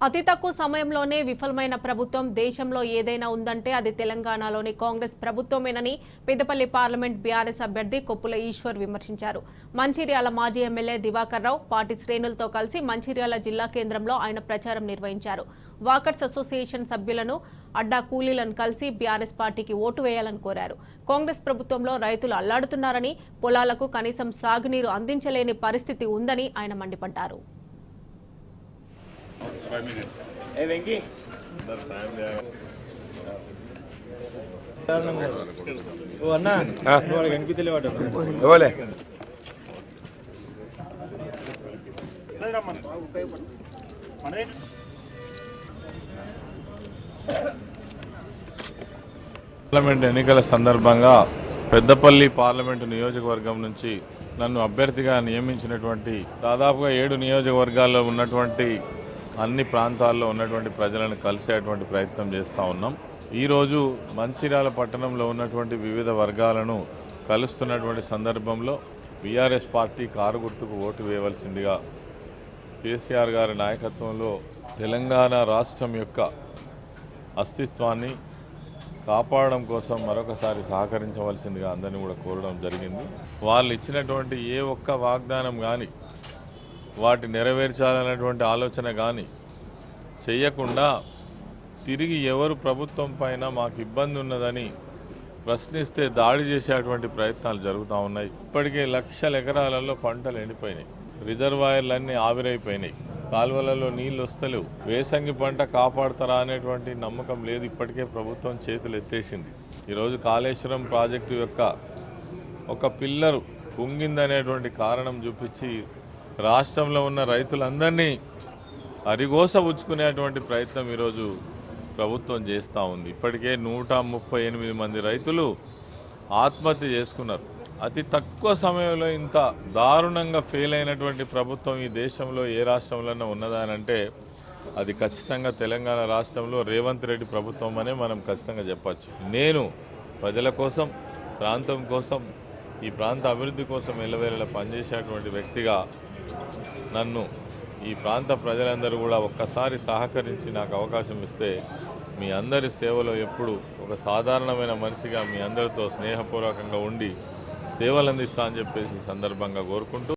అతి తక్కువ సమయంలోనే విఫలమైన ప్రభుత్వం దేశంలో ఏదైనా ఉందంటే అది తెలంగాణలోని కాంగ్రెస్ ప్రభుత్వమేనని పెద్దపల్లి పార్లమెంట్ బీఆర్ఎస్ అభ్యర్థి కొప్పుల ఈశ్వర్ విమర్శించారు. మంచిర్యాల మాజీ ఎమ్మెల్యే దివాకర్ రావు పార్టీ శ్రేణులతో కలిసి మంచిర్యాల జిల్లా కేంద్రంలో ఆయన ప్రచారం నిర్వహించారు. వాకర్స్ అసోసియేషన్ సభ్యులను అడ్డా కూలీలను కలిసి బీఆర్ఎస్ పార్టీకి ఓటు వేయాలని కోరారు. కాంగ్రెస్ ప్రభుత్వంలో రైతులు అల్లాడుతున్నారని, పొలాలకు కనీసం సాగునీరు అందించలేని పరిస్థితి ఉందని ఆయన మండిపడ్డారు. పార్లమెంట్ ఎన్నికల సందర్భంగా పెద్దపల్లి పార్లమెంటు నియోజకవర్గం నుంచి నన్ను అభ్యర్థిగా నియమించినటువంటి దాదాపుగా 7 నియోజకవర్గాల్లో ఉన్నటువంటి అన్ని ప్రాంతాల్లో ఉన్నటువంటి ప్రజలను కలిసేటువంటి ప్రయత్నం చేస్తూ ఉన్నాం. ఈరోజు మంచిర్యాల పట్టణంలో ఉన్నటువంటి వివిధ వర్గాలను కలుస్తున్నటువంటి సందర్భంలో బీఆర్ఎస్ పార్టీ కారు గుర్తుకు ఓటు వేయవలసిందిగా కేసీఆర్ గారి నాయకత్వంలో తెలంగాణ రాష్ట్రం యొక్క అస్తిత్వాన్ని కాపాడడం కోసం మరొకసారి సహకరించవలసిందిగా అందరినీ కూడా కోరడం జరిగింది. వాళ్ళు ఇచ్చినటువంటి ఏ ఒక్క వాగ్దానం కానీ వాటి నెరవేర్చాలనేటువంటి ఆలోచన కానీ చేయకుండా తిరిగి ఎవరు ప్రభుత్వం పైన మాకు ఇబ్బంది ఉన్నదని ప్రశ్నిస్తే దాడి చేసేటువంటి ప్రయత్నాలు జరుగుతూ ఉన్నాయి. ఇప్పటికే లక్షల ఎకరాలలో పంటలు ఎండిపోయినాయి, రిజర్వాయర్లన్నీ ఆవిరైపోయినాయి, కాలువలలో నీళ్ళు వస్తలేవు. వేసంగి పంట కాపాడుతారా అనేటువంటి నమ్మకం లేదు. ఇప్పటికే ప్రభుత్వం చేతులు ఎత్తేసింది. ఈరోజు కాళేశ్వరం ప్రాజెక్టు యొక్క ఒక పిల్లరు కుంగిందనేటువంటి కారణం చూపించి రాష్ట్రంలో ఉన్న రైతులందరినీ అరిగోస ఉచ్చుకునేటువంటి ప్రయత్నం ఈరోజు ప్రభుత్వం చేస్తూ ఉంది. ఇప్పటికే 138 మంది రైతులు ఆత్మహత్య చేసుకున్నారు. అతి తక్కువ సమయంలో ఇంత దారుణంగా ఫెయిల్ అయినటువంటి ప్రభుత్వం ఈ దేశంలో ఏ రాష్ట్రంలోనే ఉన్నదా అంటే అది ఖచ్చితంగా తెలంగాణ రాష్ట్రంలో రేవంత్ రెడ్డి ప్రభుత్వం అనే మనం ఖచ్చితంగా చెప్పచ్చు. నేను ప్రజల కోసం, ప్రాంతం కోసం, ఈ ప్రాంత అభివృద్ధి కోసం ఎల్లవేళలా పనిచేసేటువంటి వ్యక్తిగా నన్ను ఈ ప్రాంత ప్రజలందరూ కూడా ఒక్కసారి సహకరించి నాకు అవకాశం ఇస్తే మీ అందరి సేవలో ఎప్పుడు ఒక సాధారణమైన మనిషిగా మీ అందరితో స్నేహపూర్వకంగా ఉండి సేవలు అందిస్తా అని చెప్పేసి సందర్భంగా కోరుకుంటూ